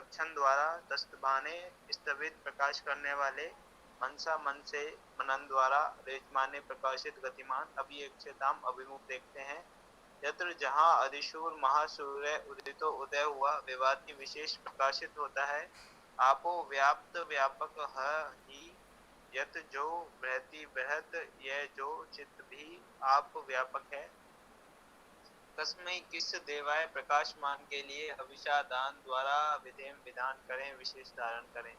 रक्षण द्वारा तस्तबाने स्तवित प्रकाश करने वाले मनसा मन से मनन द्वारा रेजमाने प्रकाशित गतिमान अभिक्षेताम अभिमुख देखते हैं। यत्र जहाँ अधिशूर महासूर्य उदितो उदय हुआ विवादी विशेष प्रकाशित होता है। आपो व्याप्त व्यापक ही यत जो बृहति बृहत यह जो चित्त भी आप व्यापक है। तस्मै किस देवाय प्रकाशमान के लिए हविषा दान द्वारा विधेम विधान करें विशेष धारण करें।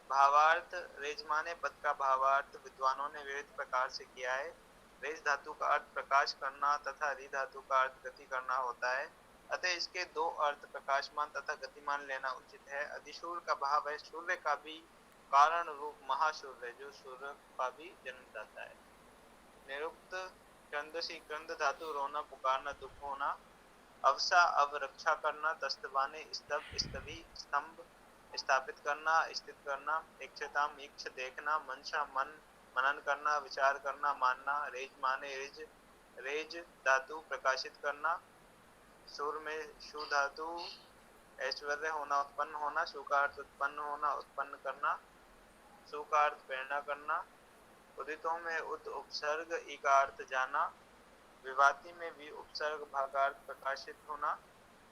भावार्थ रेजमाने पद का भावार्थ विद्वानों ने विविध प्रकार से किया है। रेज धातु का अर्थ प्रकाश करना तथा री धातु का अर्थ गति करना होता है। अतः इसके दो अर्थ प्रकाशमान तथा गतिमान लेना उचित है। अधिशूर का भाव है सूर्य का भी कारण रूप महासूर्य जो सूर्य का भी जन्मदाता है। निरुक्त क्रंदसी क्रंद धातु रोना पुकारना दुख होना। अवसा अवरक्षा करना तस्तबाने स्तभ स्तभी स्तंभ स्थापित करना स्थित करना। इक्षताम इक्ष देखना मनसा मन मनन करना विचार करना मानना। रेज माने रिज रेज धातु प्रकाशित करना। सुर में शु धातु ऐश्वर्य होना उत्पन्न होना। शु का अर्थ उत्पन्न होना उत्पन्न करना। शु का अर्थ प्रेरणा करना। उदितों में उद उपसर्ग ई का अर्थ जाना। विवाती में भी उपसर्ग भागार्थ प्रकाशित होना।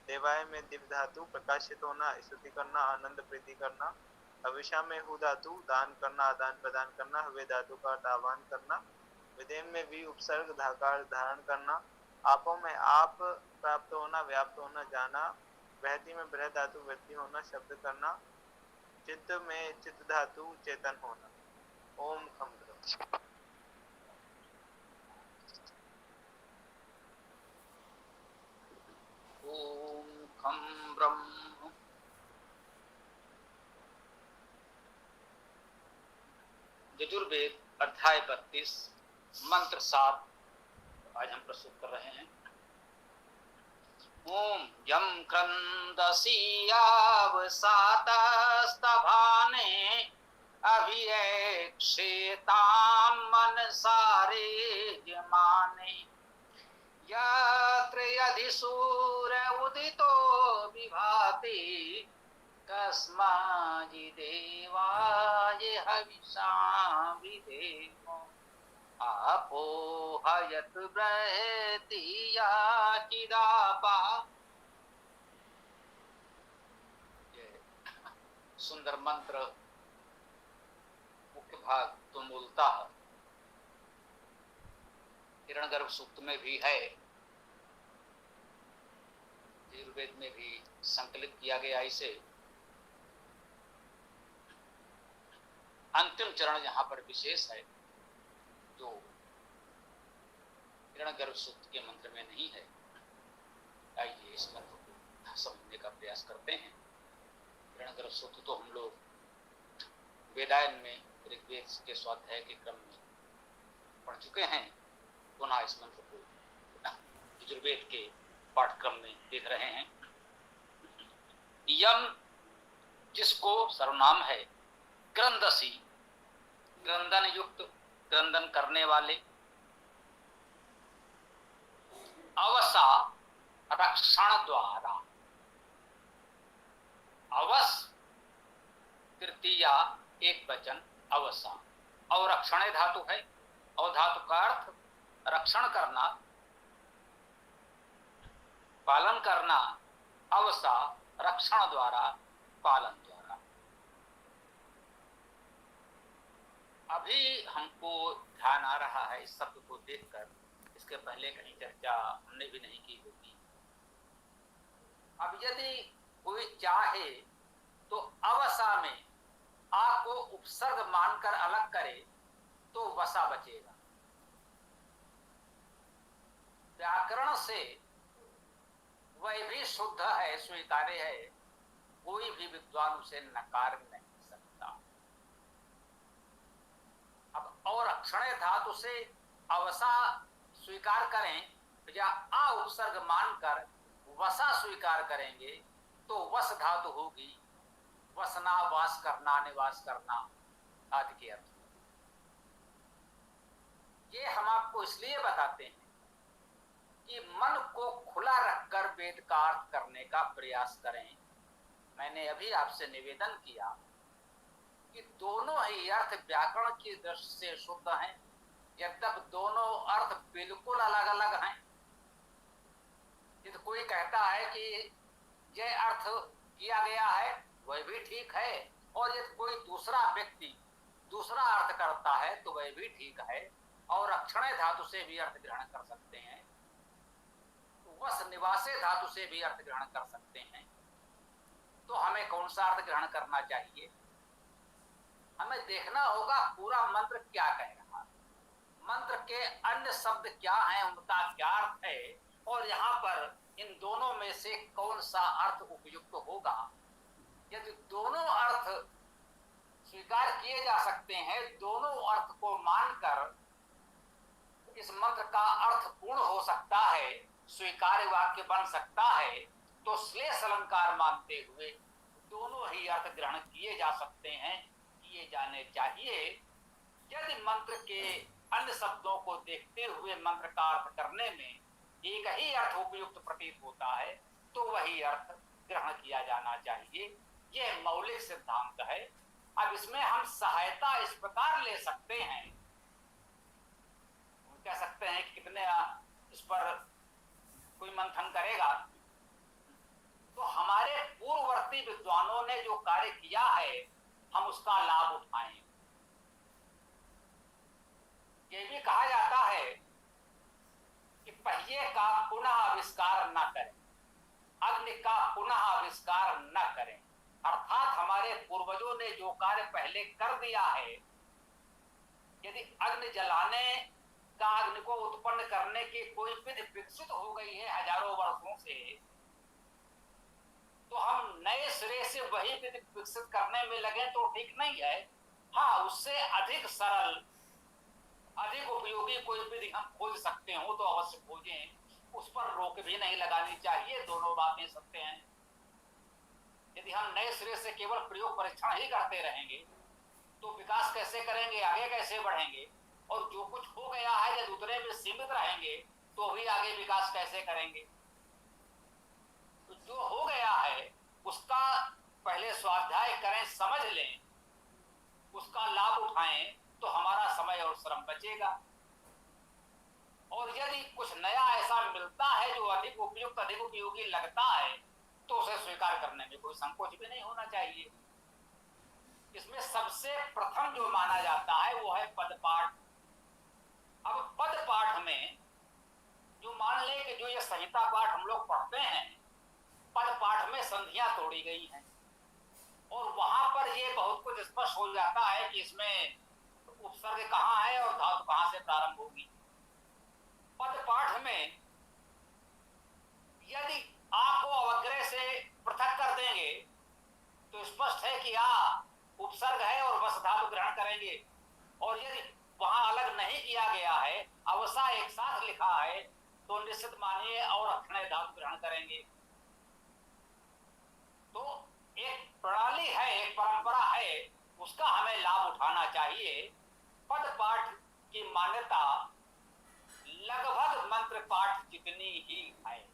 देवाय में दिव धातु प्रकाशित होना स्तुति करना आनंद प्रीति करना। हविषा में हु धातु दान करना आदान प्रदान करना। हवे धातु का अर्थ आह्वान करना। विदेम में भी उपसर्ग धाकार धारण करना। आपों में आप प्राप्त होना व्याप्त होना जाना। बहती में बृहत धातु वृद्धि होना शब्द करना। चित्त में चित्त धातु चेतन होना। ओम खम ओम खम ब्रह्म। यजुर्वेद अध्याय 32 मंत्र 7 आज हम प्रस्तुत कर रहे हैं। ओम यम क्रंदसी आवसातस्तभाने अभिक्षेतां मनसारे यमाने। यत्र यधिसूर उदितो विभाति कस्माजिदेवाय हविषा विधेमो। आपो हयत बृहति याचिदापा। सुंदर मंत्र मुख्य भाग तो मूलतः हिरण्यगर्भ सूक्त में भी है, यजुर्वेद में भी संकलित किया गया। इसे अंतिम चरण यहाँ पर विशेष है जो हिरण्यगर्भ सूक्त के मंत्र में नहीं है। आइए इस मंत्र को समझने का प्रयास करते हैं। हिरण्यगर्भ सूक्त तो हम लोग वेदायन में ऋग्वेद के स्वाध्याय के क्रम में पढ़ चुके हैं। पुनः इस मंत्र को यजुर्वेद के पाठ्यक्रम में देख रहे हैं। यम जिसको सर्वनाम है, क्रंदसी क्रंदन युक्त क्रंदन करने वाले, अवसा रक्षण द्वारा। अवस तृतीया एक वचन अवसा। अवरक्षण धातु है। अवधातु का अर्थ रक्षण करना पालन करना। अवसा रक्षण द्वारा पालन द्वारा। अभी हमको ध्यान आ रहा है इस शब्द को देखकर, इसके पहले कहीं चर्चा हमने भी नहीं की होगी। अब यदि कोई चाहे तो अवसा में आ को उपसर्ग मानकर अलग करे तो वसा बचेगा। व्याकरण से वह भी शुद्ध है, स्वीकार्य है, कोई भी विद्वान उसे नकार नहीं सकता। अब अवरक्षण धातु से अवसा स्वीकार करें या आ उपसर्ग मानकर वसा स्वीकार करेंगे तो वस धातु होगी। वसना वास करना निवास करना आदि के अर्थ। ये हम आपको इसलिए बताते हैं कि मन को खुला रखकर वेद का अर्थ करने का प्रयास करें। मैंने मैंने अभी आपसे निवेदन किया कि दोनों ही अर्थ व्याकरण की दृष्टि से शुद्ध हैं, यद्यपि दोनों अर्थ बिल्कुल अलग अलग हैं। यदि कोई कहता है कि यह अर्थ किया गया है वह भी ठीक है, और यदि कोई दूसरा व्यक्ति दूसरा अर्थ करता है तो वह भी ठीक है, और अक्षणे धातु से भी अर्थ ग्रहण कर सकते हैं, वस निवासे धातु से भी अर्थ ग्रहण कर सकते हैं। तो हमें कौन सा अर्थ ग्रहण करना चाहिए? हमें देखना होगा पूरा मंत्र क्या कह रहा है, मंत्र के अन्य शब्द क्या हैं, उनका क्या अर्थ है, और यहाँ पर इन दोनों में से कौन सा अर्थ उपयुक्त होगा। यदि दोनों अर्थ स्वीकार किए जा सकते हैं, दोनों अर्थ को मानकर इस मंत्र का अर्थ पूर्ण हो सकता है, स्वीकार्य वाक्य बन सकता है, तो श्लेष अलंकार मानते हुए दोनों ही अर्थ ग्रहण किए जा सकते हैं, किए जाने चाहिए। यदि मंत्र के अन्य शब्दों को देखते हुए मंत्र का अर्थ करने में एक ही अर्थ उपयुक्त प्रतीत होता है तो वही अर्थ ग्रहण किया जाना चाहिए। यह मौलिक सिद्धांत है। अब इसमें हम सहायता इस प्रकार ले सकते हैं, कह सकते हैं कि कितने इस पर कोई मंथन करेगा, तो हमारे पूर्ववर्ती विद्वानों ने जो कार्य किया है हम उसका लाभ उठाएं। ये भी कहा जाता है कि पहिए का पुनः आविष्कार न करें, अग्नि का पुनः आविष्कार न करें, अर्थात हमारे पूर्वजों ने जो कार्य पहले कर दिया है, यदि अग्नि जलाने का, अग्नि को उत्पन्न करने की कोई विधि विकसित हो गई है हजारों वर्षों से, तो हम नए सिरे से वही विधि विकसित करने में लगे तो ठीक नहीं है। हाँ, उससे अधिक सरल, अधिक उपयोगी कोई विधि हम खोज सकते हो तो अवश्य खोजें, उस पर रोक भी नहीं लगानी चाहिए। दोनों बातें सत्य हैं। यदि हम नए सिरे से केवल प्रयोग परीक्षण ही करते रहेंगे तो विकास कैसे करेंगे, आगे कैसे बढ़ेंगे, और जो कुछ हो गया है यदि उतने में सीमित रहेंगे तो भी आगे विकास कैसे करेंगे। तो जो हो गया है उसका पहले स्वाध्याय करें, समझ लें, उसका लाभ उठाएं, तो हमारा समय और श्रम बचेगा। और यदि कुछ नया ऐसा मिलता है जो अधिक उपयुक्त, अधिक उपयोगी लगता है, तो उसे स्वीकार करने में कोई संकोच भी नहीं होना चाहिए। इसमें सबसे प्रथम जो माना जाता है वो है पदपाठ। अब पदपाठ में जो मान ले कि जो ये संहिता पाठ हम लोग पढ़ते हैं, पदपाठ में संधियां तोड़ी गई हैं, और वहां पर ये बहुत कुछ स्पष्ट हो जाता है कि इसमें उपसर्ग कहाँ है और धातु कहाँ से प्रारंभ होगी। पदपाठ में यदि आ को अवग्रह से पृथक कर देंगे तो स्पष्ट है कि आ उपसर्ग है और बस धातु ग्रहण करेंगे, और यदि वहां अलग नहीं किया गया है, अवसा एक साथ लिखा है, तो निश्चित मानिए और अक्षणे धातु ग्रहण करेंगे। तो एक प्रणाली है, एक परंपरा है, उसका हमें लाभ उठाना चाहिए। पद पाठ की मान्यता लगभग मंत्र पाठ जितनी ही है।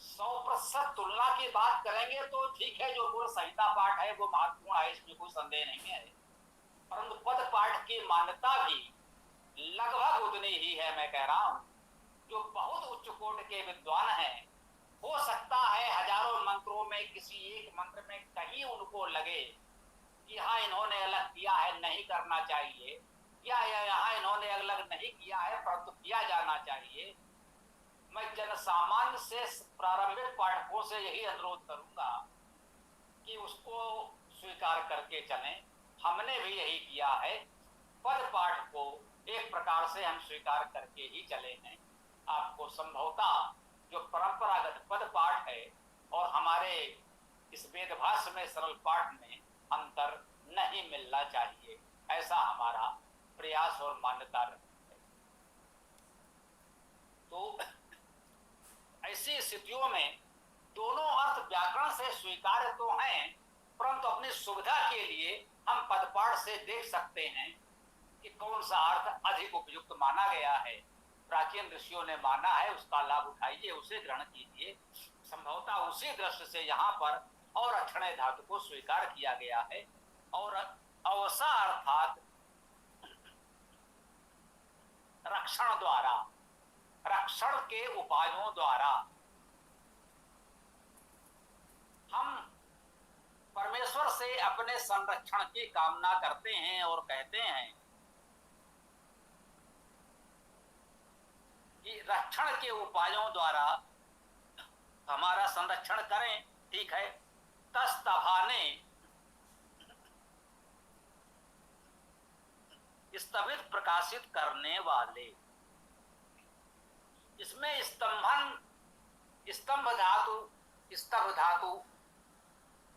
100% तुलना की बात करेंगे तो ठीक है, जो पूर्ण संहिता पाठ है वो महत्वपूर्ण है, इसमें कोई संदेह नहीं है, परंतु पद पाठ की मान्यता भी लगभग उतनी ही है। मैं कह रहा हूं जो बहुत उच्च कोट के विद्वान हैं, हो सकता है हजारों मंत्रों में किसी एक मंत्र में कहीं उनको लगे कि हाँ इन्होंने अलग किया है, नहीं करना चाहिए, या यहाँ इन्होंने अलग नहीं किया है परंतु किया जाना चाहिए। मैं जन सामान्य से प्रारंभिक पाठकों से यही अनुरोध करूंगा कि उसको स्वीकार करके चलें। हमने भी यही किया है, पद पाठ को एक प्रकार से हम स्वीकार करके ही चले हैं। आपको संभवतः जो परंपरागत पद पाठ है और हमारे इस वेदभाष्य में सरल पाठ में अंतर नहीं मिलना चाहिए, ऐसा हमारा प्रयास और मान्यता है। तो ऐसी स्थितियों में दोनों अर्थ व्याकरण से स्वीकार्य तो हैं, परंतु अपनी सुविधा के लिए हम पदपाठ से देख सकते हैं कि कौन सा अर्थ अधिक उपयुक्त माना गया है। प्राचीन ऋषियों ने माना है, उसका लाभ उठाइए, उसे ग्रहण कीजिए। संभवतः उसी दृष्टि से यहाँ पर और अक्षणय धातु को स्वीकार किया गया है। और अवसा अर्थात रक्षण द्वारा, रक्षण के उपायों द्वारा हम परमेश्वर से अपने संरक्षण की कामना करते हैं और कहते हैं कि रक्षण के उपायों द्वारा हमारा संरक्षण करें। ठीक है, तस्तभाने स्तभित प्रकाशित करने वाले, इसमें स्तंभन, स्तंभ धातु, स्तंभ धातु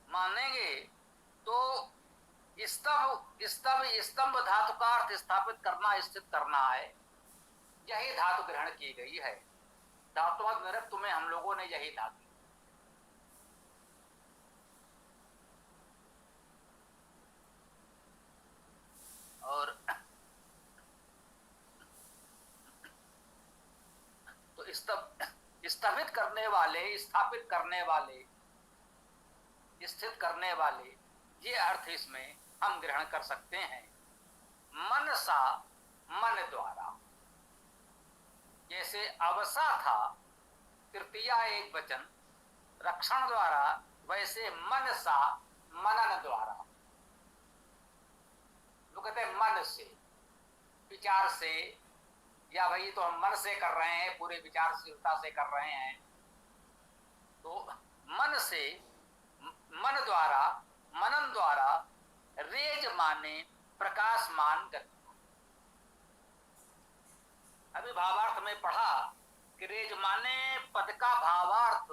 मानेंगे तो स्तंभ धातु का अर्थ स्थापित करना, स्थित करना है। यही धातु ग्रहण की गई है। धातुवाद निरुक्त में हम लोगों ने यही धातु, और तो स्थपित करने वाले, स्थापित करने वाले, स्थित करने वाले, ये अर्थ इसमें हम ग्रहण कर सकते हैं। मनसा, मन द्वारा, जैसे अवसा था तृतीया एक वचन रक्षण द्वारा, वैसे मनसा मनन द्वारा। लोग कहते हैं मन से, विचार से, या भाई तो हम मन से कर रहे हैं, पूरे विचारशीलता से कर रहे हैं। तो मन से, मन द्वारा, मनन द्वारा, रेज माने प्रकाशमान गति। अभी भावार्थ में पढ़ा कि रेज माने पद का भावार्थ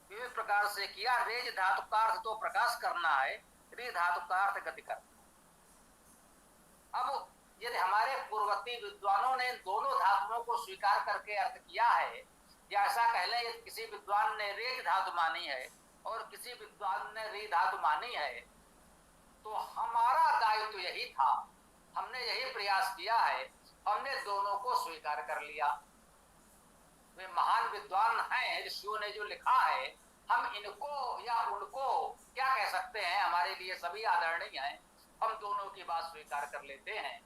विविध प्रकार से किया। रेज धातु का अर्थ तो प्रकाश करना है, रे धातु का अर्थ गति करना। अब यदि हमारे पूर्ववर्ती विद्वानों ने दोनों धातुओं को स्वीकार करके अर्थ किया है, या ऐसा कह लें यदि किसी विद्वान ने रेज धातु मानी है और किसी विद्वान ने री धातु मानी है, तो हमारा दायित्व तो यही था, हमने यही प्रयास किया है, हमने दोनों को स्वीकार कर लिया। वे महान विद्वान हैं, ऋषियों ने जो लिखा है, हम इनको या उनको क्या कह सकते हैं, हमारे लिए सभी आदरणीय हैं। हम दोनों की बात स्वीकार कर लेते हैं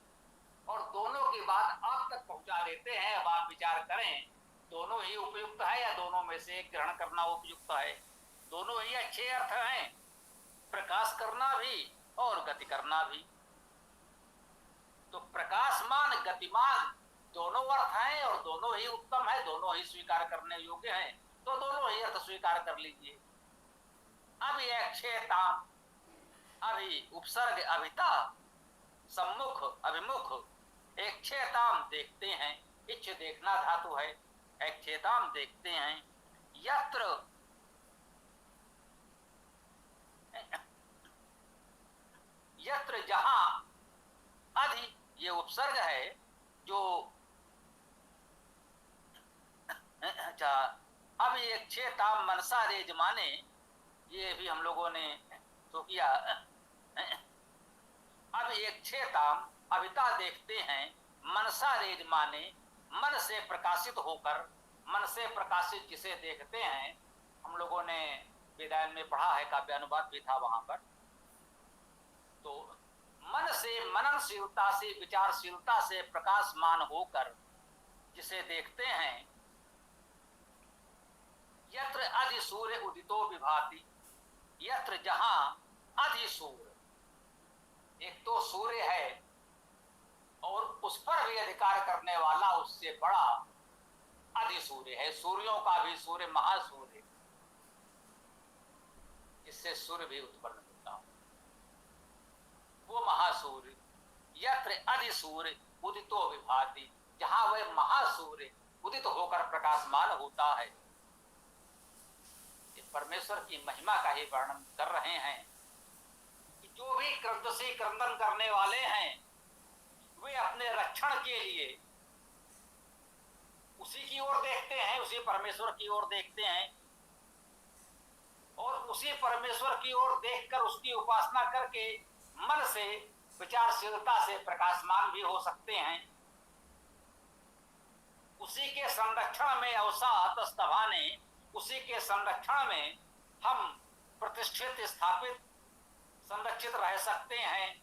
और दोनों की बात आप तक पहुंचा देते हैं। अब आप विचार करें, दोनों ही उपयुक्त है या दोनों में से एक ग्रहण करना उपयुक्त है? दोनों ही अच्छे अर्थ हैं, प्रकाश करना भी और गति करना भी। तो प्रकाशमान, गतिमान दोनों अर्थ हैं और दोनों ही उत्तम है, दोनों ही स्वीकार करने योग्य हैं। तो दोनों ही अर्थ स्वीकार कर लीजिए। अब यह क्षेता, अभी उपसर्ग अभिता, सम्मुख अभिमुख, एक क्षेताम देखते हैं, इच्छ देखना धातु है, एक क्षेताम देखते हैं। यत्र, यत्र जहां, अधि ये उपसर्ग है जो, अच्छा, अब ये क्षेताम मनसा रेज माने, ये भी हम लोगों ने तो किया। अब एक क्षेताम अभिता देखते हैं, मनसा रेज माने मन से प्रकाशित होकर, मन से प्रकाशित जिसे देखते हैं। हम लोगों ने वेदायन में पढ़ा है, काव्यानुवाद भी था वहां पर। तो मन से, मननशीलता से, विचारशीलता से प्रकाशमान होकर जिसे देखते हैं। यत्र अधि सूर्य उदितो विभाति, यत्र जहां अधि सूर्य, एक तो सूर्य है और उस पर भी अधिकार करने वाला उससे बड़ा अधि सूर्य है। सूर्यों का भी सूर्य महासूर्य, जिससे सूर्य भी उत्पन्न होता हो, वो महासूर्य। यत्र अधि सूर्य उदितो विभाति, जहां वह महासूर्य उदित होकर प्रकाशमान होता है। परमेश्वर की महिमा का ही वर्णन कर रहे हैं कि जो भी क्रंदसी क्रंदन करने वाले हैं, वे अपने रक्षण के लिए उसी की ओर देखते हैं, उसी परमेश्वर की ओर देखते हैं और उसी परमेश्वर की ओर देखकर उसकी उपासना करके मन से, विचारशीलता से प्रकाशमान भी हो सकते हैं। उसी के संरक्षण में अवसात स्तभाने उसी के संरक्षण में हम प्रतिष्ठित, स्थापित, संरक्षित रह सकते हैं।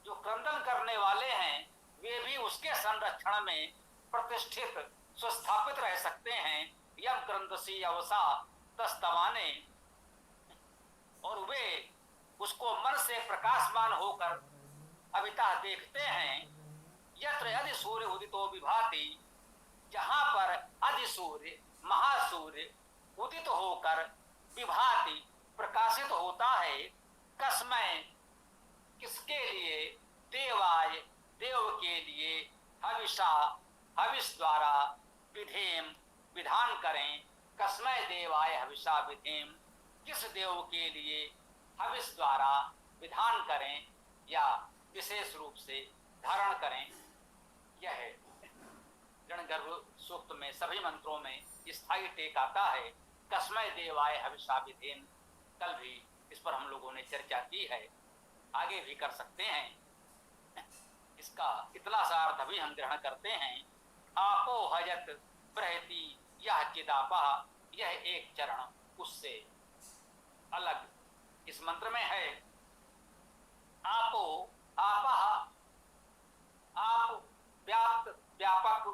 जो क्रंदन करने वाले हैं वे भी उसके संरक्षण में प्रतिष्ठित, सुस्थापित रह सकते हैं। यम क्रंदसी अवसा तस्तवाने, और वे उसको मन से प्रकाशमान होकर अविता देखते हैं। यत्र यदि सूर्य उदितो विभाति, जहां पर अधि सूर्य, महासूर्य उदित होकर विभाति, प्रकाशित होता है। कस्मै, किसके लिए? देवाय, देव के लिए। हविषा, हविष द्वारा। विधेम, विधान करें। कस्मै देवाय हविषा विधेम, किस देव के लिए हविष द्वारा विधान करें या विशेष रूप से धारण करें। यह रणगर्भ सूक्त में सभी मंत्रों में स्थायी टेक आता है। कस्मै देवाय हविषा विधेम, कल भी इस पर हम लोगों ने चर्चा की है, आगे भी कर सकते हैं। इसका इतना सा अर्थ अभी हम ग्रहण करते हैं। आपो हजत प्रहति यह चिदापा, यह एक चरण उससे अलग इस मंत्र में है। आपो, आपह, आप, व्याप्त, व्यापक,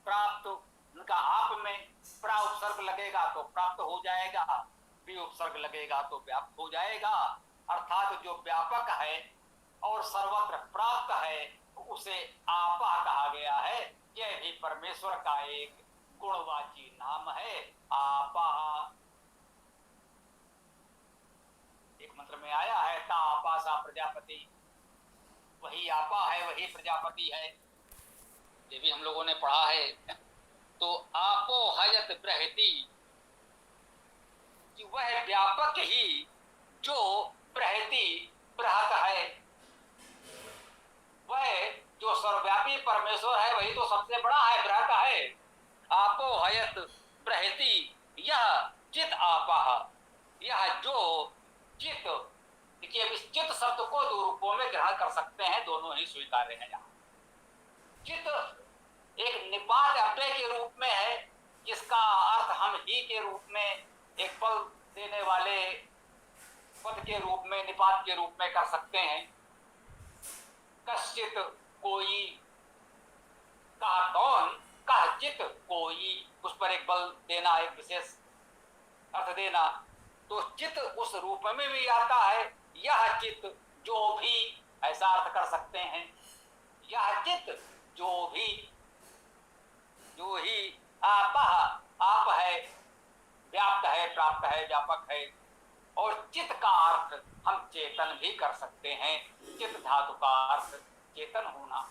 प्राप्त, उनका आप में प्रा उपसर्ग लगेगा तो प्राप्त हो जाएगा, भी उपसर्ग लगेगा तो व्याप्त हो जाएगा। अर्थात जो व्यापक है और सर्वत्र प्राप्त है उसे आपा कहा गया है। यह भी परमेश्वर का एक गुणवाची नाम है, आपा। एक मंत्र में आया है, ता आपा सा प्रजापति, वही आपा है, वही प्रजापति है। ये भी हम लोगों ने पढ़ा है। तो आपो हजत प्रहति, कि वह व्यापक ही जो प्रहति, प्रहत है, वह जो सर्वव्यापी परमेश्वर है वही तो सबसे बड़ा है, प्रहत है। आपो हयत प्रहति यह चित आपह, यह जो चित, देखिए इस चित शब्द को दो रूपों में ग्रहण कर सकते हैं, दोनों ही स्वीकार्य हैं। यहाँ चित एक निपात अव्यय के रूप में है, जिसका अर्थ हम ही के रूप में, एक पल देने वाले पद के रूप में, निपात के रूप में कर सकते हैं। कश्चित, कोई, कहा कौन, कह चित, कोई, उस पर एक बल देना, एक विशेष अर्थ देना। तो चित उस रूप में भी आता है। यह चित जो भी, ऐसा अर्थ कर सकते हैं। यह चित जो भी, जो ही आपह, आप है, व्याप्त है, प्राप्त है, व्यापक है। और चित का अर्थ हम चेतन भी कर सकते हैं। चित धातु का अर्थ चेतन होना,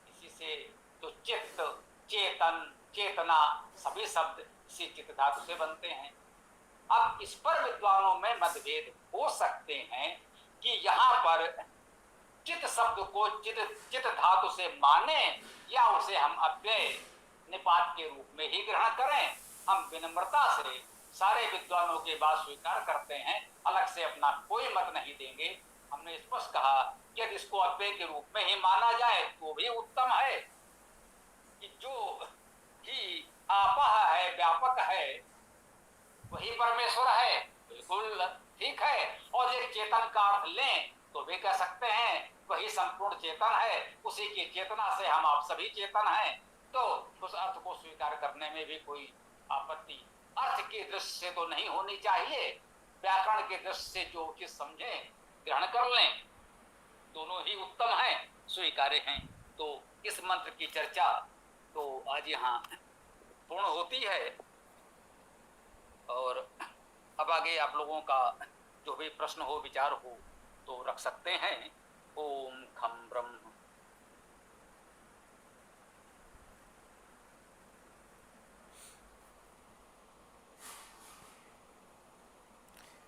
इसी से तो चित्त, चेतन, चेतना सभी शब्द इसी चित धातु से बनते हैं। अब इस पर विद्वानों में मतभेद हो सकते हैं कि यहाँ पर चित शब्द को चित धातु से माने या उसे हम अव्यय निपात के रूप में ही ग्रहण करें। हम विनम्रता से सारे विद्वानों के बात स्वीकार करते हैं, अलग से अपना कोई मत नहीं देंगे। हमने स्पष्ट कहा कि यदि इसको अव्यय के रूप में ही माना जाए तो भी उत्तम है, कि जो ही आपह है, व्यापक है, वही परमेश्वर है, बिल्कुल ठीक है। और एक चेतन का अर्थ लें तो भी कह सकते हैं वही संपूर्ण चेतन है, उसी की चेतना से हम आप सभी चेतन हैं। तो उस अर्थ को स्वीकार करने में भी कोई आपत्ति अर्थ की दृष्टि से तो नहीं होनी चाहिए, व्याकरण के दृष्टि से जो उचित समझे ग्रहण कर लें, दोनों ही उत्तम हैं, स्वीकार्य हैं। तो इस मंत्र की चर्चा तो आज यहाँ पूर्ण होती है, और अब आगे आप लोगों का जो भी प्रश्न हो, विचार हो तो रख सकते हैं। ओम खम ब्रह्म।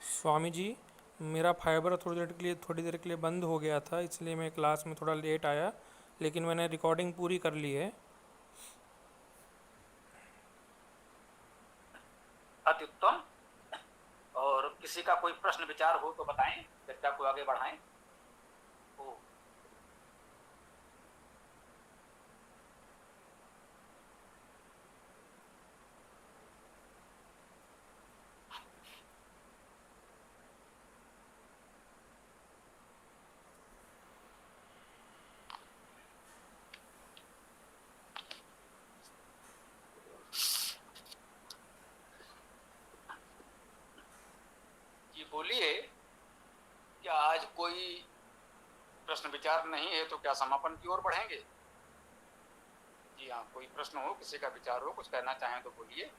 स्वामी जी, मेरा फाइबर थोड़ी देर के लिए बंद हो गया था, इसलिए मैं क्लास में थोड़ा लेट आया, लेकिन मैंने रिकॉर्डिंग पूरी कर ली है। अति उत्तम। और किसी का कोई प्रश्न विचार हो तो बताएं, चर्चा को आगे बढ़ाएं। बोलिए, क्या आज कोई प्रश्न विचार नहीं है तो क्या समापन की ओर बढ़ेंगे? जी हाँ, कोई प्रश्न हो, किसी का विचार हो, कुछ कहना चाहें तो बोलिए।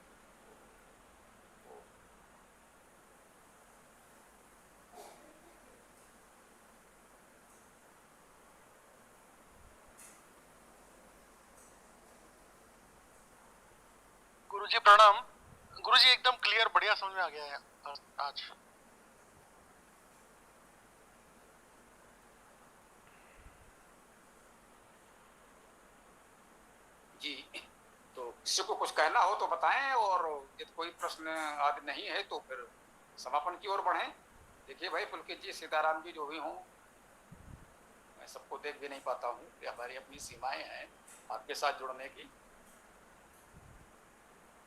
गुरुजी प्रणाम। गुरुजी एकदम क्लियर, बढ़िया समझ में आ गया है आज। जी, तो किसी को कुछ कहना हो तो बताएं, और यदि कोई प्रश्न आदि नहीं है तो फिर समापन की ओर बढ़ें। देखिए भाई पुलकित जी, सीताराम जी, जो भी हों, मैं सबको देख भी नहीं पाता हूँ, ये हमारी अपनी सीमाएं हैं आपके साथ जुड़ने की।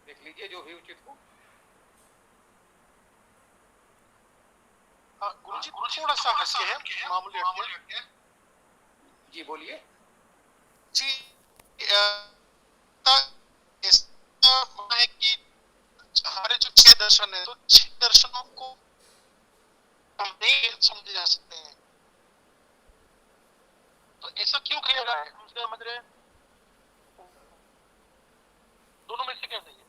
देख लीजिए जो भी उचित हो। गुरुजी थोड़ा सा हटके है, मामूली हटके है। जी बोलिए। जी है कि हमारे जो 6 दर्शन है, तो 6 दर्शनों को हम नहीं समझे जा सकते हैं, तो ऐसा क्यों किया गया है? हम समझ रहे हैं, दोनों में से क्या सही है?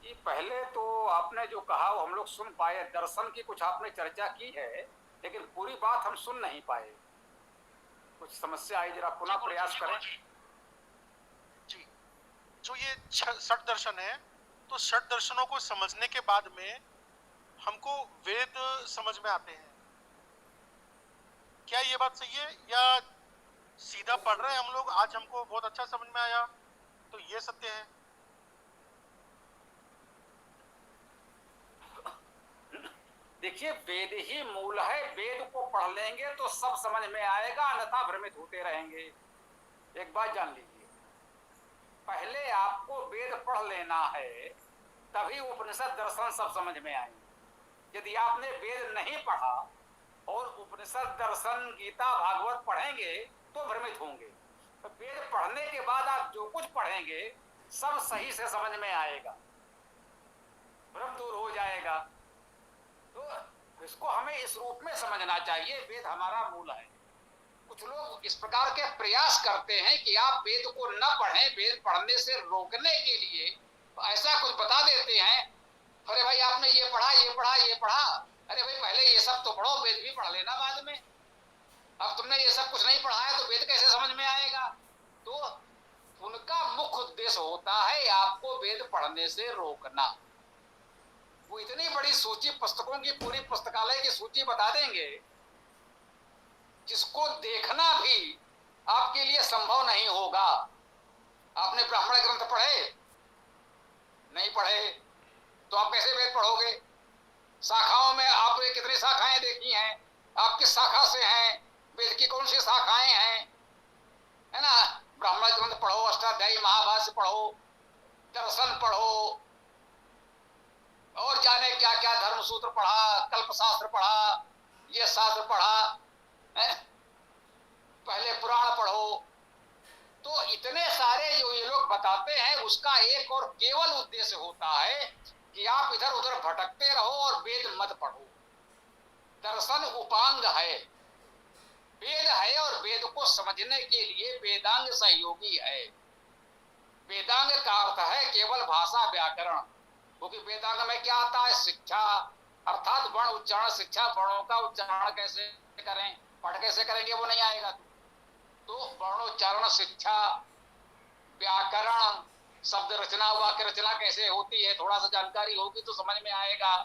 जी, पहले तो आपने जो कहा वो हम लोग सुन पाए, दर्शन की कुछ आपने चर्चा की है, लेकिन पूरी बात हम सुन नहीं पाए। कुछ समस्या आई, जरा पुनः प्रयास करें। जी, जो ये 6 दर्शन है, तो 6 दर्शनों को समझने के बाद में हमको वेद समझ में आते हैं, क्या ये बात सही है? या सीधा पढ़ रहे हैं हम लोग, आज हमको बहुत अच्छा समझ में आया, तो ये सत्य है? देखिए, वेद ही मूल है, वेद को पढ़ लेंगे तो सब समझ में आएगा, अन्यथा भ्रमित होते रहेंगे। एक बात जान लीजिए, पहले आपको वेद पढ़ लेना है, तभी उपनिषद दर्शन सब समझ में आएंगे। यदि आपने वेद नहीं पढ़ा और उपनिषद दर्शन गीता भागवत पढ़ेंगे तो भ्रमित होंगे। तो वेद पढ़ने के बाद आप जो कुछ पढ़ेंगे सब सही से समझ में आएगा, भ्रम दूर हो जाएगा। तो इसको हमें इस रूप में समझना चाहिए, वेद हमारा मूल है। कुछ लोग इस प्रकार के प्रयास करते हैं कि आप वेद को न पढ़ें, वेद पढ़ने से रोकने के लिए ऐसा कुछ बता देते हैं, अरे भाई आपने ये पढ़ा, ये पढ़ा, ये पढ़ा, अरे भाई पहले ये सब तो पढ़ो, वेद भी पढ़ लेना बाद में। अब तुमने ये सब कुछ नहीं पढ़ा है तो वेद कैसे समझ में आएगा? तो उनका मुख्य उद्देश्य होता है आपको वेद पढ़ने से रोकना। वो इतनी बड़ी सूची, पुस्तकों की पूरी पुस्तकालय की सूची बता देंगे, जिसको देखना भी आपके लिए संभव नहीं होगा। आपने ब्राह्मण ग्रंथ पढ़े? नहीं पढ़े, तो आप कैसे वेद पढ़ोगे? शाखाओं में आपने कितनी शाखाएं देखी हैं? आप किस शाखा से हैं? वेद की कौन सी शाखाएं हैं? है ना? ब्राह्मण ग्रंथ पढ़ो, अष्टाध्यायी महाभाष्य पढ़ो, दर्शन पढ़ो, और जाने क्या क्या धर्म सूत्र पढ़ा, कल्प शास्त्र पढ़ा, ये शास्त्र पढ़ा है? पहले पुराण पढ़ो। तो इतने सारे जो ये लोग बताते हैं, उसका एक और केवल उद्देश्य होता है कि आप इधर उधर भटकते रहो और वेद मत पढ़ो। दर्शन उपांग है, वेद है, और वेद को समझने के लिए वेदांग सहयोगी है। वेदांग का अर्थ है केवल भाषा व्याकरण, क्योंकि वेदांग में क्या आता है? शिक्षा, अर्थात वर्ण उच्चारण, शिक्षा, वर्णों का उच्चारण कैसे करें, पढ़ कैसे करेंगे वो नहीं आएगा। तो वर्णोच्चारण, शिक्षा, व्याकरण, शब्द रचना, वाक्य रचना कैसे होती है, थोड़ा सा जानकारी होगी तो समझ में आएगा।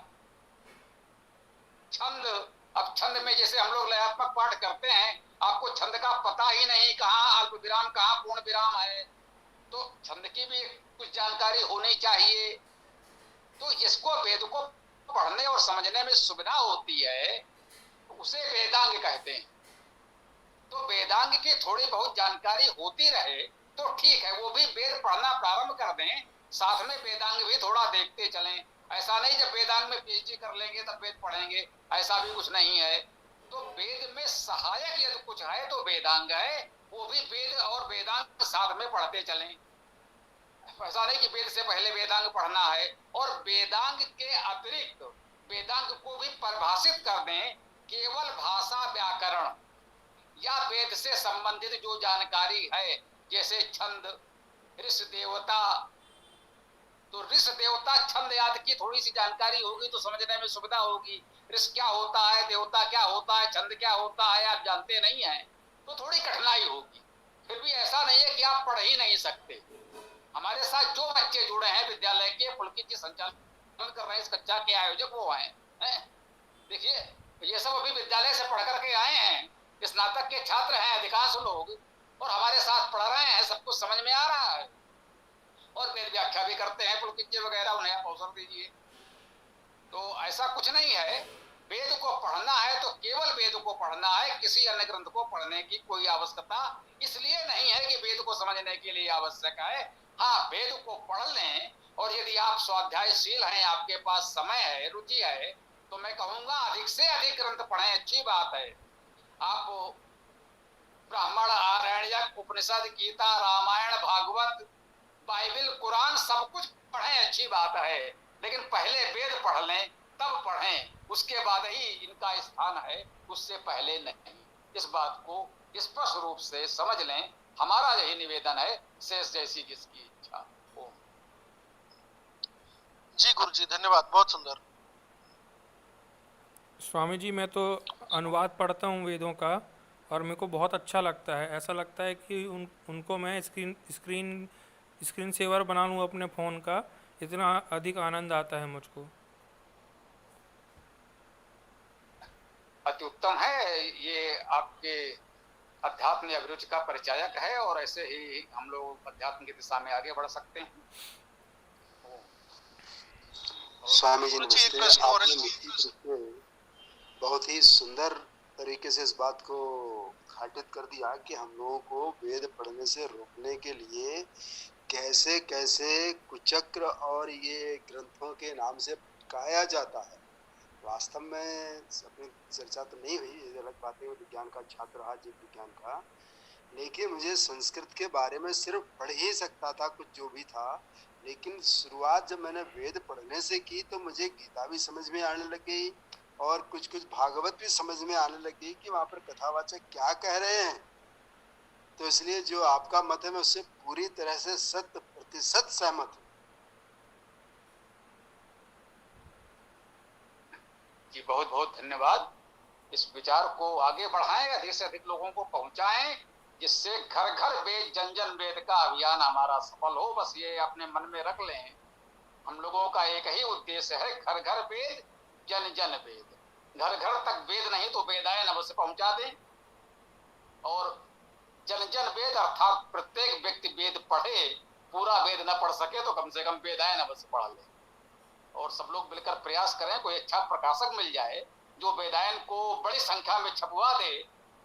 छंद, अब छंद में जैसे हम लोग लयात्मक पाठ करते हैं, आपको छंद का पता ही नहीं, कहाँ अल्प विराम कहाँ पूर्ण विराम है, तो छंद की भी कुछ जानकारी होनी चाहिए। तो जिसको वेद को पढ़ने और समझने में सुविधा होती है उसे वेदांग कहते हैं। तो वेदांग की थोड़ी बहुत जानकारी होती रहे तो ठीक है, वो भी वेद पढ़ना प्रारंभ कर दें, साथ में वेदांग भी थोड़ा देखते चलें। ऐसा नहीं जब वेदांग में पीएचडी कर लेंगे तब वेद पढ़ेंगे, ऐसा भी कुछ नहीं है। तो वेद में सहायक यदि कुछ है तो वेदांग है, वो भी वेद और वेदांग साथ में पढ़ते चलें। ऐसा नहीं कि वेद से पहले वेदांग पढ़ना है, और वेदांग के अतिरिक्त वेदांग को भी परिभाषित कर दें। केवल भाषा व्याकरण या वेद से संबंधित जो जानकारी है, जैसे छंद, ऋष देवता, तो ऋष देवता छंद याद की थोड़ी सी जानकारी होगी तो समझने में सुविधा होगी। ऋष क्या होता है, देवता क्या होता है, छंद क्या होता है, आप जानते नहीं है तो थोड़ी कठिनाई होगी। फिर भी ऐसा नहीं है कि आप पढ़ ही नहीं सकते। हमारे साथ जो बच्चे जुड़े हैं विद्यालय के, पुलकित जी संचालन कर रहे हैं, इस कक्षा के आयोजक वो हैं। देखिए ये सब अभी विद्यालय से पढ़ करके आए हैं, स्नातक के छात्र हैं अधिकांश लोग, और हमारे साथ पढ़ रहे हैं, सब कुछ समझ में आ रहा है, और वेद व्याख्या भी करते हैं पुलकित जी वगैरह, उन्हें आप अवसर दीजिए। तो ऐसा कुछ नहीं है, वेद को पढ़ना है तो केवल वेद को पढ़ना है, किसी अन्य ग्रंथ को पढ़ने की कोई आवश्यकता इसलिए नहीं है कि वेद को समझने के लिए आवश्यक है। हाँ, वेद को पढ़ लें, और यदि आप स्वाध्यायशील हैं, आपके पास समय है, रुचि है, तो मैं कहूंगा अधिक से अधिक ग्रंथ पढ़ें, अच्छी बात है। आप ब्राह्मण, आरण्यक, उपनिषद, गीता, रामायण, भागवत, बाइबल, कुरान सब कुछ पढ़ें, अच्छी बात है, लेकिन पहले वेद पढ़ लें, तब पढ़ें, उसके बाद ही इनका स्थान है, उससे पहले नहीं। इस बात को स्पष्ट रूप से समझ लें, हमारा यही निवेदन है, शेष जैसी जिसकी इच्छा। ओम। जी गुरु जी, धन्यवाद, बहुत सुंदर। स्वामी जी, मैं तो अनुवाद पढ़ता हूँ वेदों का, और मेरे को बहुत अच्छा लगता है। ऐसा लगता है कि उनको मैं स्क्रीन सेवर बना लूँ अपने फ़ोन का, इतना अधिक आनंद आता है मुझको। अति उत्तम है, ये आपके अध्यात्म अभिरुचि का परिचायक है, और ऐसे ही हम लोग अध्यात्म की दिशा में आगे बढ़ सकते हैं। स्वामी जी गुरु जी, एक नमस्ते। प्रश्न और आपने मुक्ति से बहुत ही सुंदर तरीके से इस बात को घाटित कर दिया कि हम लोगों को वेद पढ़ने से रोकने के लिए कैसे कैसे कुचक्र और ये ग्रंथों के नाम से भटकाया जाता है। वास्तव में अपनी चर्चा तो नहीं हुई, ये अलग बात है, विज्ञान का छात्र रहा, जीव विज्ञान का, लेकिन मुझे संस्कृत के बारे में सिर्फ पढ़ ही सकता था कुछ जो भी था, लेकिन शुरुआत जब मैंने वेद पढ़ने से की तो मुझे गीता भी समझ में आने लग गई, और कुछ कुछ भागवत भी समझ में आने लग गई कि वहाँ पर कथावाचक क्या कह रहे हैं। तो इसलिए जो आपका मत है मैं उससे पूरी तरह से 100% सहमत हूँ। जी बहुत बहुत धन्यवाद। इस विचार को आगे बढ़ाएं, अधिक से अधिक लोगों को पहुंचाएं, जिससे घर घर वेद, जन जन वेद का अभियान हमारा सफल हो। बस ये अपने मन में रख लें, हम लोगों का एक ही उद्देश्य है, घर घर वेद, जन जन वेद। घर घर तक वेद नहीं तो वेदायन अवश्य पहुंचा दें, और जन जन वेद अर्थात प्रत्येक व्यक्ति वेद पढ़े, पूरा वेद न पढ़ सके तो कम से कम वेदायन अवश्य पढ़ ले। और सब लोग मिलकर प्रयास करें, कोई अच्छा प्रकाशक मिल जाए जो वेदायन को बड़ी संख्या में छपवा दे,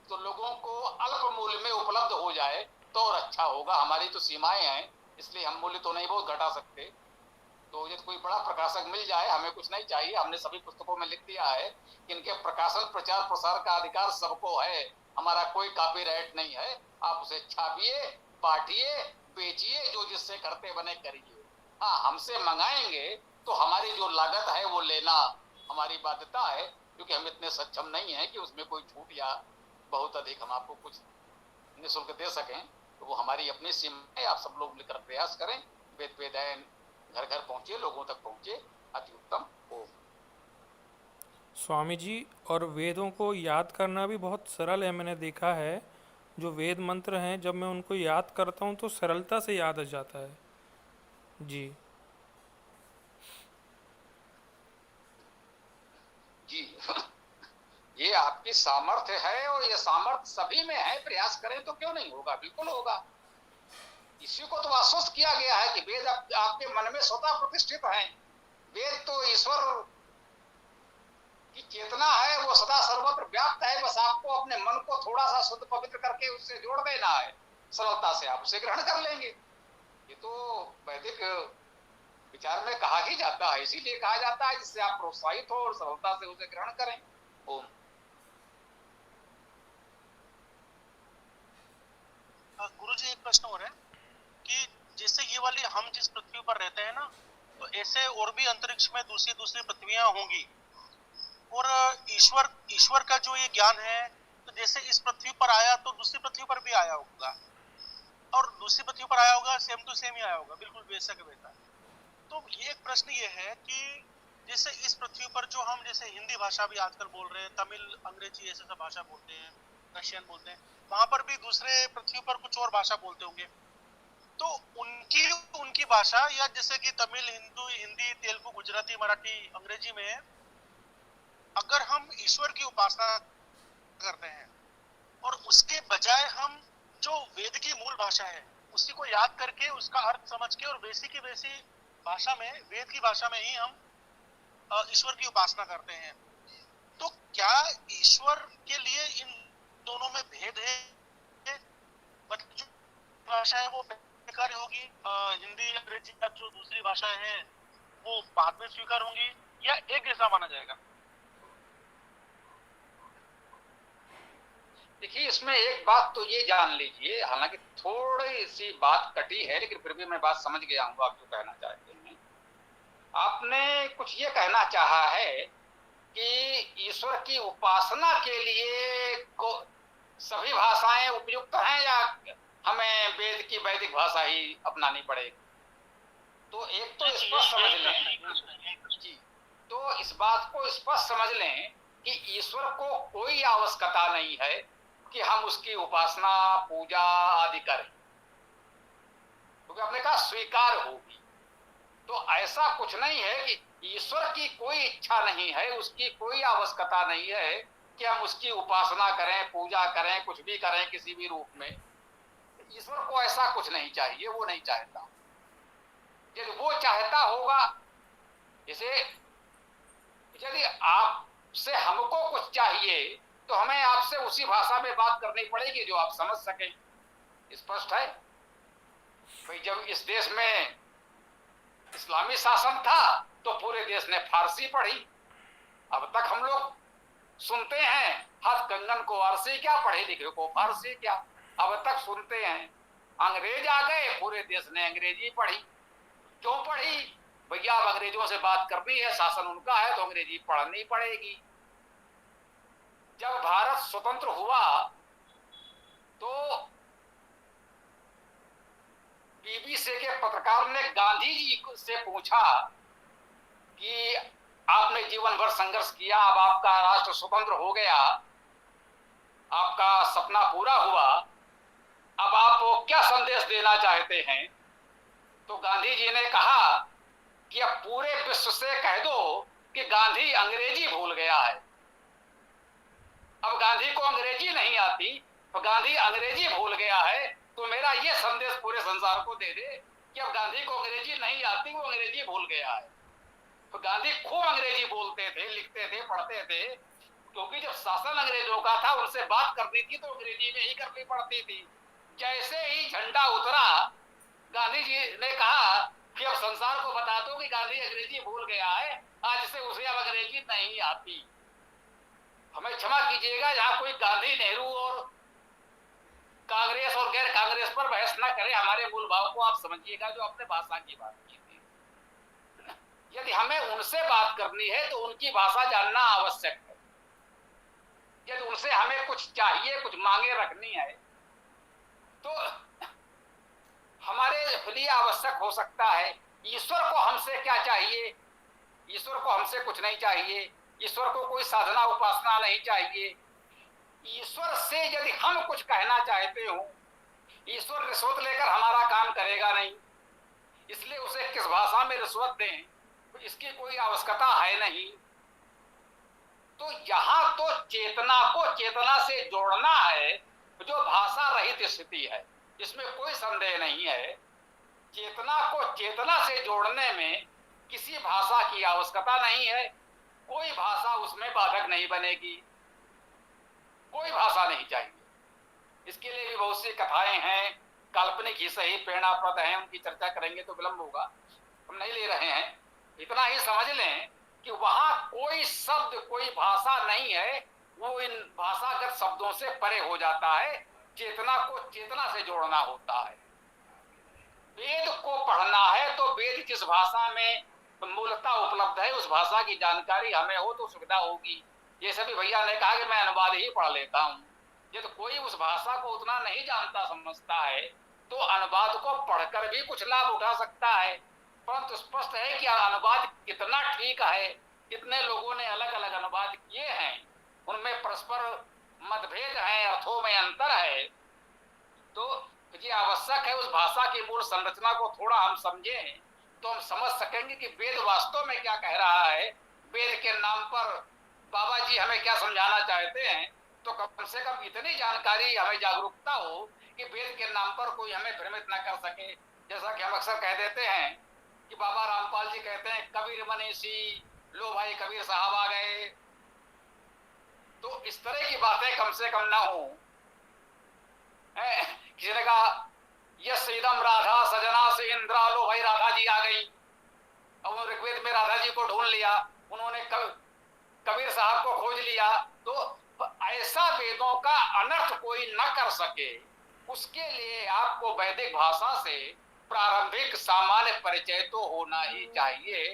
तो लोगों को अल्प मूल्य में उपलब्ध हो जाए तो और अच्छा होगा। हमारी तो सीमाएं हैं, इसलिए हम मूल्य तो नहीं बहुत घटा सकते। तो यदि कोई बड़ा प्रकाशक मिल जाए, हमें कुछ नहीं चाहिए, हमने सभी पुस्तकों में लिख दिया है कि इनके प्रकाशन, प्रचार, प्रसार का अधिकार सबको है, हमारा कोई कॉपीराइट नहीं है। आप उसे छापिए, बांटिए, बेचिए, जो जिससे करते बने करिए। हाँ, हमसे मंगाएंगे तो हमारी जो लागत है वो लेना हमारी बाध्यता है, क्योंकि हम इतने सक्षम नहीं हैं कि उसमें कोई छूट या बहुत अधिक हम आपको कुछ निःशुल्क दे सकें। तो वो हमारी अपनी सीमा है। आप सब लोग मिलकर प्रयास करें, वेद वेदायन घर घर पहुंचे, लोगों तक पहुंचे, अति उत्तम हो। स्वामी जी, और वेदों को याद करना भी बहुत सरल है। मैंने देखा है जो वेद मंत्र हैं, जब मैं उनको याद करता हूँ तो सरलता से याद आ जाता है। जी जी ये आपकी सामर्थ्य है, और ये सामर्थ्य सभी में है। प्रयास करें तो क्यों नहीं होगा, बिल्कुल होगा। इसी को तो आश्वस्त किया गया है कि वेद आपके मन में स्वतः प्रतिष्ठित हैं। वेद तो ईश्वर की चेतना है, वो सदा सर्वत्र व्याप्त है। बस आपको अपने मन को थोड़ा सा शुद्ध पवित्र करके उससे जोड़ देना है, सरलता से आप उसे ग्रहण कर लेंगे। ये तो वैदिक विचार में कहा ही जाता है, इसीलिए कहा जाता है जिससे आप प्रोत्साहित हो और सरलता से उसे ग्रहण करें। ओम। गुरु जी, एक प्रश्न और है कि जैसे ये वाली हम जिस पृथ्वी पर रहते हैं ना, तो ऐसे और भी अंतरिक्ष में दूसरी दूसरी पृथ्वियां होंगी। और ईश्वर ईश्वर का जो ये ज्ञान है, तो जैसे इस पृथ्वी पर आया तो दूसरी पृथ्वी पर भी आया होगा, और दूसरी पृथ्वी पर आया होगा सेम टू सेम ही आया होगा, बिल्कुल वैसा का वैसा। तो ये एक प्रश्न ये है कि जैसे इस पृथ्वी पर जो हम जैसे हिंदी भाषा भी आजकल बोल रहे हैं, तमिल, अंग्रेजी ऐसे सब भाषा बोलते हैं, रशियन बोलते हैं, वहां पर भी दूसरे पृथ्वी पर कुछ और भाषा बोलते होंगे। तो उनकी उनकी भाषा, या जैसे कि तमिल, हिंदी, तेलुगु, गुजराती, मराठी, अंग्रेजी में अगर हम ईश्वर की उपासना करते हैं और उसके बजाय हम जो वेद की मूल भाषा है उसी को याद करके उसका अर्थ समझ के और वैसी की वैसी भाषा में, वेद की भाषा में ही हम ईश्वर की उपासना करते हैं, तो क्या ईश्वर के लिए इन दोनों में भेद है? मतलब जो भाषा है वो स्वीकार होगी, हिंदी, अंग्रेजी या जो दूसरी भाषाएं हैं वो बाद में स्वीकार होंगी, या एक जैसा माना जाएगा? देखिए, इसमें एक बात तो ये जान लीजिए, हालांकि थोड़ी सी बात कटी है लेकिन फिर भी मैं बात समझ गया हूँ आप जो कहना चाहते हैं। आपने कुछ ये कहना चाहा है कि ईश्वर की उपासना के लिए सभी भाषाएं उपयुक्त हैं या हमें वेद की वैदिक भाषा ही अपनानी पड़ेगी। तो एक तो स्पष्ट समझ लें जी, तो इस बात को स्पष्ट समझ लें कि ईश्वर को कोई आवश्यकता नहीं है कि हम उसकी उपासना, पूजा आदि करें, क्योंकि आपने कहा स्वीकार होगी। तो ऐसा कुछ नहीं है कि ईश्वर की कोई इच्छा नहीं है, उसकी कोई आवश्यकता नहीं है कि हम उसकी उपासना करें, पूजा करें, कुछ भी करें किसी भी रूप में। ईश्वर को ऐसा कुछ नहीं चाहिए, वो नहीं चाहता। यदि वो चाहता होगा, जैसे यदि आपसे हमको कुछ चाहिए तो हमें आपसे उसी भाषा में बात करनी पड़ेगी जो आप समझ सकें। स्पष्ट है भाई। जब इस देश में इस्लामी शासन था तो पूरे देश ने फारसी पढ़ी। अब तक हम लोग सुनते हैं हथ कंगन को फारसी क्या, पढ़े लिखे को फारसी क्या, अब तक सुनते हैं। अंग्रेज आ गए, पूरे देश ने अंग्रेजी पढ़ी। क्यों पढ़ी? भैया अब अंग्रेजों से बात करनी है, शासन उनका है तो अंग्रेजी पढ़नी पड़ेगी। जब भारत स्वतंत्र हुआ तो बीबीसी के पत्रकार ने गांधी जी से पूछा कि आपने जीवन भर संघर्ष किया, अब आपका राष्ट्र स्वतंत्र हो गया, आपका सपना पूरा हुआ, अब आप क्या संदेश देना चाहते हैं? तो गांधी जी ने कहा कि अब पूरे विश्व से कह दो कि गांधी अंग्रेजी भूल गया है। अब गांधी को अंग्रेजी नहीं आती तो गांधी अंग्रेजी भूल गया है, तो मेरा ये संदेश पूरे संसार को दे दे कि अब गांधी को अंग्रेजी नहीं आती, वो अंग्रेजी भूल गया है। तो गांधी खूब अंग्रेजी बोलते थे, लिखते थे, पढ़ते थे, क्योंकि जब शासन अंग्रेजों का था उनसे बात करनी थी तो अंग्रेजी में ही करनी पड़ती थी। जैसे ही झंडा उतरा, गांधी जी ने कहा कि अब संसार को बता दो कि गांधी अंग्रेजी भूल गया है, आज से उसे अब अंग्रेजी नहीं आती। हमें क्षमा कीजिएगा, यहाँ कोई गांधी, नेहरू और कांग्रेस और गैर कांग्रेस पर बहस न करे, हमारे मूल भाव को आप समझिएगा जो अपने भाषा की बात की थी। यदि हमें उनसे बात करनी है तो उनकी भाषा जानना आवश्यक है। यदि उनसे हमें कुछ चाहिए, कुछ मांगे रखनी है तो हमारे लिए आवश्यक हो सकता है। ईश्वर को हमसे क्या चाहिए? ईश्वर को हमसे कुछ नहीं चाहिए, ईश्वर को कोई साधना उपासना नहीं चाहिए। ईश्वर से यदि हम कुछ कहना चाहते हो, ईश्वर रिश्वत लेकर हमारा काम करेगा नहीं, इसलिए उसे किस भाषा में रिश्वत दें तो इसकी कोई आवश्यकता है नहीं। तो यहाँ तो चेतना को चेतना से जोड़ना है, जो भाषा रहित स्थिति है, इसमें कोई संदेह नहीं है। चेतना को चेतना से जोड़ने में किसी भाषा की आवश्यकता नहीं है, कोई भाषा उसमें बाधक नहीं बनेगी, कोई भाषा नहीं चाहिए। इसके लिए भी बहुत सी कथाएं हैं, काल्पनिक ही सही, प्रेरणाप्रद हैं, उनकी चर्चा करेंगे तो विलंब होगा, हम नहीं ले रहे हैं। इतना ही समझ लें कि वहां कोई शब्द, कोई भाषा नहीं है, वो इन भाषागत शब्दों से परे हो जाता है। चेतना को चेतना से जोड़ना होता है। वेद को पढ़ना है तो वेद जिस भाषा में मूलतः उपलब्ध है उस भाषा की जानकारी हमें हो तो सुविधा होगी। ये सभी भैया ने कहा कि मैं अनुवाद ही पढ़ लेता हूँ, यदि कोई उस भाषा को उतना नहीं जानता समझता है तो अनुवाद को पढ़कर भी कुछ लाभ उठा सकता है। परंतु स्पष्ट है कि अनुवाद कितना ठीक है, कितने लोगों ने अलग अलग अनुवाद किए हैं, उनमें परस्पर मतभेद है, अर्थों में अंतर है। तो ये आवश्यक है उस भाषा की मूल संरचना को थोड़ा हम समझें तो हम समझ सकेंगे कि वेद वास्तव में क्या कह रहा है, वेद के नाम पर बाबा जी हमें क्या समझाना चाहते हैं। तो कम से कम इतनी जानकारी हमें जागरूकता हो कि वेद के नाम पर कोई हमें भ्रमित न कर सके। जैसा कि हम अक्सर कह देते हैं कि बाबा रामपाल जी कहते हैं कबीर मनीषी, लो भाई कबीर साहब आ गए। तो इस तरह की बातें कम से कम ना हो। किसी ने कहा यस इदम राधा सजना से इंद्रा, लो भाई राधा जी आ गई। अब ऋग्वेद में राधा जी को ढूंढ लिया, उन्होंने कबीर साहब को खोज लिया। तो ऐसा वेदों का अनर्थ कोई न कर सके उसके लिए आपको वैदिक भाषा से प्रारंभिक सामान्य परिचय तो होना ही चाहिए,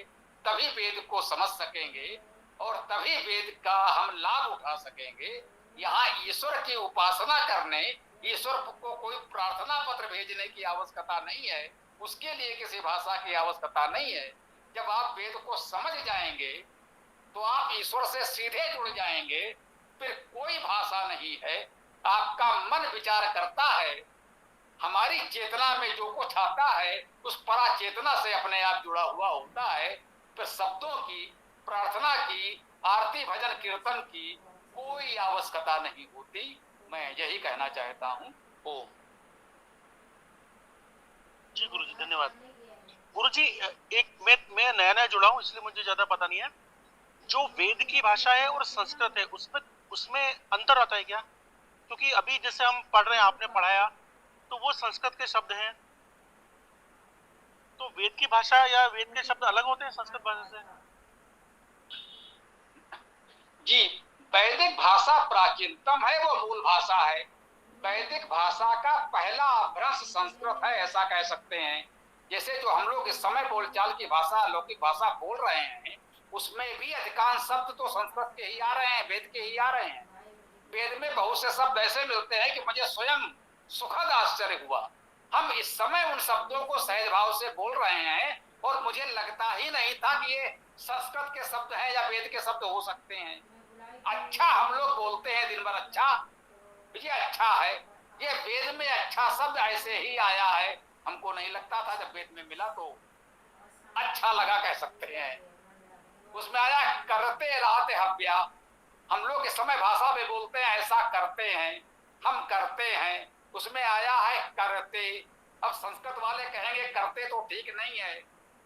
तभी वेद को समझ सकेंगे और तभी वेद का हम लाभ उठा सकेंगे। यहाँ ईश्वर की उपासना करने, ईश्वर को कोई प्रार्थना पत्र भेजने की आवश्यकता नहीं है, उसके लिए किसी भाषा की आवश्यकता नहीं है। जब आप वेद को समझ जाएंगे तो आप ईश्वर से सीधे जुड़ जाएंगे, फिर कोई भाषा नहीं है। आपका मन विचार करता है, हमारी चेतना में जो कुछ आता है उस परा चेतना से अपने आप जुड़ा हुआ होता है। फिर शब्दों की, प्रार्थना की, आरती भजन कीर्तन की कोई आवश्यकता नहीं होती। मैं यही कहना चाहता हूँ। ओम। जी गुरु जी धन्यवाद। गुरु जी एक मैं नया नया जुड़ा हूँ इसलिए मुझे ज्यादा पता नहीं है, जो वेद की भाषा है और संस्कृत है उसमें अंतर आता है क्या? क्योंकि अभी जैसे हम पढ़ रहे हैं, आपने पढ़ाया तो वो संस्कृत के शब्द हैं, तो वेद की भाषा या वेद के शब्द अलग होते हैं संस्कृत भाषा से? जी, वैदिक भाषा प्राचीनतम है, वो मूल भाषा है। वैदिक भाषा का पहला अपभ्रंश संस्कृत है, ऐसा कह सकते हैं। जैसे जो हम लोग इस समय बोलचाल की भाषा, लौकिक भाषा बोल रहे हैं, उसमें भी अधिकांश शब्द तो संस्कृत के ही आ रहे हैं, वेद के ही आ रहे हैं। वेद में बहुत से शब्द ऐसे मिलते हैं कि मुझे स्वयं सुखद आश्चर्य हुआ। हम इस समय उन शब्दों को सहज भाव से बोल रहे हैं और मुझे लगता ही नहीं था कि ये संस्कृत के शब्द हैं या वेद के शब्द हो सकते हैं। अच्छा हम लोग बोलते हैं दिन भर, अच्छा ये अच्छा है, ये वेद में अच्छा शब्द ऐसे ही आया है। हमको नहीं लगता था, जब वेद में मिला तो अच्छा लगा कह सकते हैं। उसमें आया करते रहते हव्या, हम लोग इस समय भाषा में बोलते हैं ऐसा करते हैं, हम करते हैं, उसमें आया है करते। अब संस्कृत वाले कहेंगे करते तो ठीक नहीं है,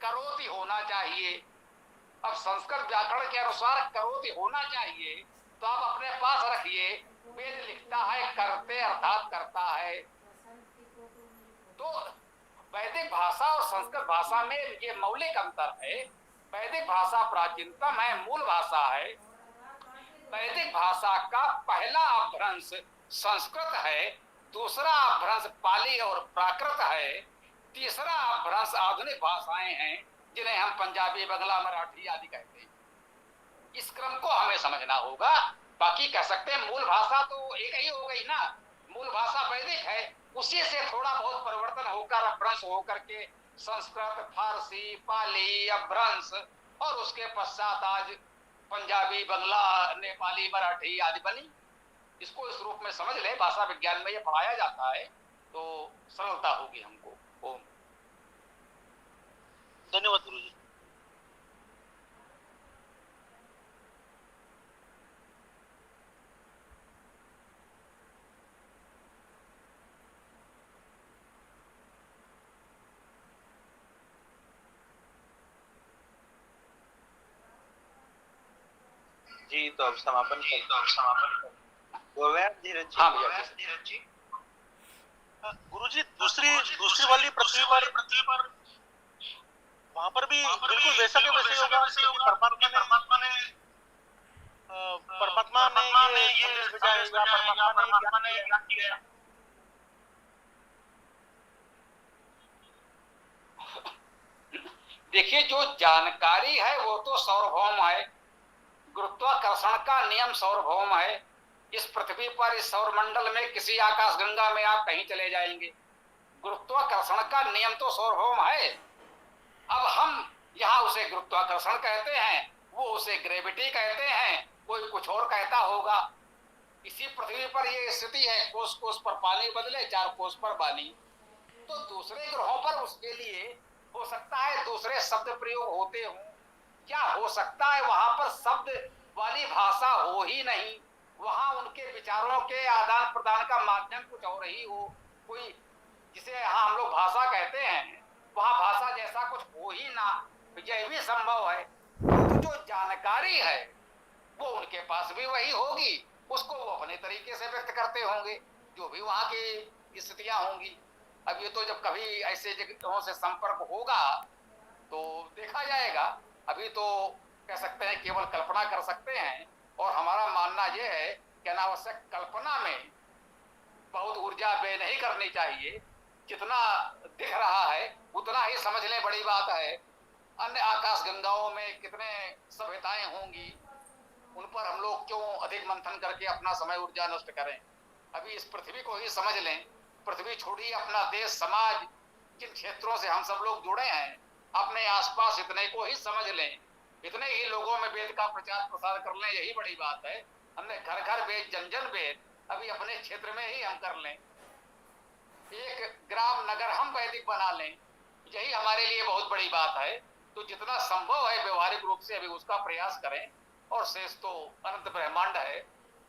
करोति होना चाहिए। अब संस्कृत व्याकरण के अनुसार करोति होना चाहिए, तो आप अपने पास रखिए, वेद लिखता है करते अर्थात करता है। तो वैदिक भाषा और संस्कृत भाषा में ये मौलिक अंतर है। वैदिक भाषा प्राचीनतम है, मूल भाषा है। वैदिक भाषा का पहला अपभ्रंश संस्कृत है, दूसरा अपभ्रंश पाली और प्राकृत है, तीसरा अपभ्रंश आधुनिक भाषाएं हैं जिन्हें हम पंजाबी, बंगला, मराठी आदि कहते हैं। इस क्रम को हमें समझना होगा। बाकी कह सकते हैं मूल भाषा तो एक ही हो गई ना, मूल भाषा वैदिक है, उसी से थोड़ा बहुत परिवर्तन होकर अपभ्रंश होकर के संस्कृत, फारसी, पाली, अपभ्रंश और उसके पश्चात आज पंजाबी, बंगला, नेपाली, मराठी आदि बनी। इसको इस रूप में समझ ले, भाषा विज्ञान में ये पढ़ाया जाता है तो सरलता होगी हमको। ओम। धन्यवाद गुरु जी। जी तो अब समापन गोविंद धीरज जी। हाँ भैया जी। गुरु जी दूसरी वाली पृथ्वी पर वहां पर भी बिल्कुल वैसा के वैसे होगा। परमात्मा ने ये संदेश भेजा है या परमात्मा ने ज्ञान दिया है। देखिए, जो जानकारी है वो तो सार्वभौम है, गुरुत्वाकर्षण का नियम सार्वभौम है। इस पृथ्वी पर, इस सौर मंडल में, किसी आकाश गंगा में आप कहीं चले जाएंगे, गुरुत्वाकर्षण का नियम तो सार्वभौम है। अब हम यहाँ उसे गुरुत्वाकर्षण कहते हैं, वो उसे ग्रेविटी कहते हैं, कोई कुछ और कहता होगा। इसी पृथ्वी पर ये स्थिति है, कोस कोस पर पानी बदले, 4 कोस पर वाणी। तो दूसरे ग्रहों पर उसके लिए हो सकता है दूसरे शब्द प्रयोग होते हों, क्या हो सकता है वहां पर शब्द वाली भाषा हो ही नहीं, वहां उनके विचारों के आदान प्रदान का माध्यम कुछ और ही हो, कोई जिसे यहाँ हम लोग भाषा कहते हैं, वहां भाषा जैसा कुछ हो ही ना, यह भी संभव है। जो जानकारी है वो उनके पास भी वही होगी, उसको वो अपने तरीके से व्यक्त करते होंगे, जो भी वहां की स्थितियां होंगी। अब ये तो जब कभी ऐसे जगहों से संपर्क होगा तो देखा जाएगा। अभी तो कह सकते हैं केवल कल्पना कर सकते हैं, और हमारा मानना यह है कि अनावश्यक कल्पना में बहुत ऊर्जा व्यय नहीं करनी चाहिए। जितना दिख रहा है उतना ही समझ लें, बड़ी बात है। अन्य आकाश गंगाओं में कितने सभ्यताएं होंगी, उन पर हम लोग क्यों अधिक मंथन करके अपना समय ऊर्जा नष्ट करें। अभी इस पृथ्वी को ही समझ लें, पृथ्वी छोड़िए, अपना देश समाज, जिन क्षेत्रों से हम सब लोग जुड़े हैं, अपने आसपास इतने को ही समझ लें, इतने ही लोगों में वेद का प्रचार प्रसार कर लें, यही बड़ी बात है। हमने घर घर वेद, जन जन वेद, अभी अपने क्षेत्र में ही हम कर लें, एक ग्राम नगर हम वैदिक बना लें, यही हमारे लिए बहुत बड़ी बात है। तो जितना संभव है व्यवहारिक रूप से अभी उसका प्रयास करें, और शेष तो अनंत ब्रह्मांड है,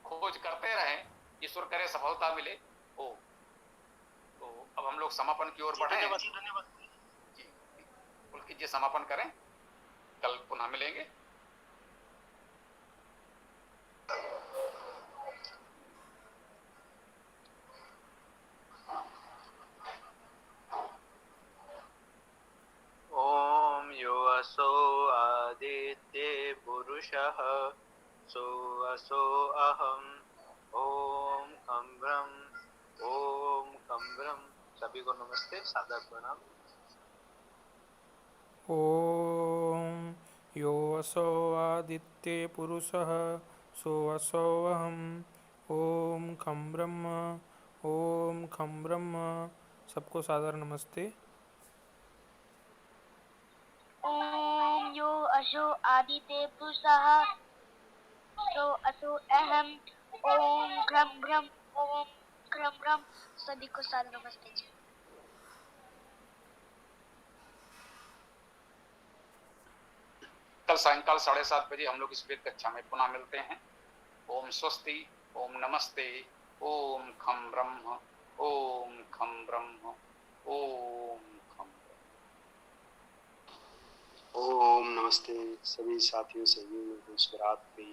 खोज करते रहें, ईश्वर करे सफलता मिले। ओ तो अब हम लोग समापन की ओर बढ़े। धन्यवाद। जी, पुलकित जी समापन करें, कल पुनः मिलेंगे। ओम यो असो आदित्य पुरुषः सो असो अहम ओम खम ब्रह्म ओम खम ब्रह्म। सभी को नमस्ते, सादर प्रणाम। ॐ यो असौ आदित्ये पुरुषः सो असौ अहम् ॐ खं ब्रह्म ॐ खं ब्रह्म। सबको सादर नमस्ते। ॐ यो असो आदिते पुरुषः सो असो अहम ॐ क्रम ब्रह्म ॐ क्रम ब्रह्म। सभी को सादर नमस्ते जी। कल सायंकाल 7:30 बजे हम लोग इस वेद कक्षा में पुनः मिलते हैं। ओम स्वस्ति, ओम नमस्ते, ओम खम ब्रह्म, ओम खम ब्रह्म, ओम खम ब्रह्म। ओम नमस्ते सभी साथियों, सहयोगियों को शुभ रात्रि।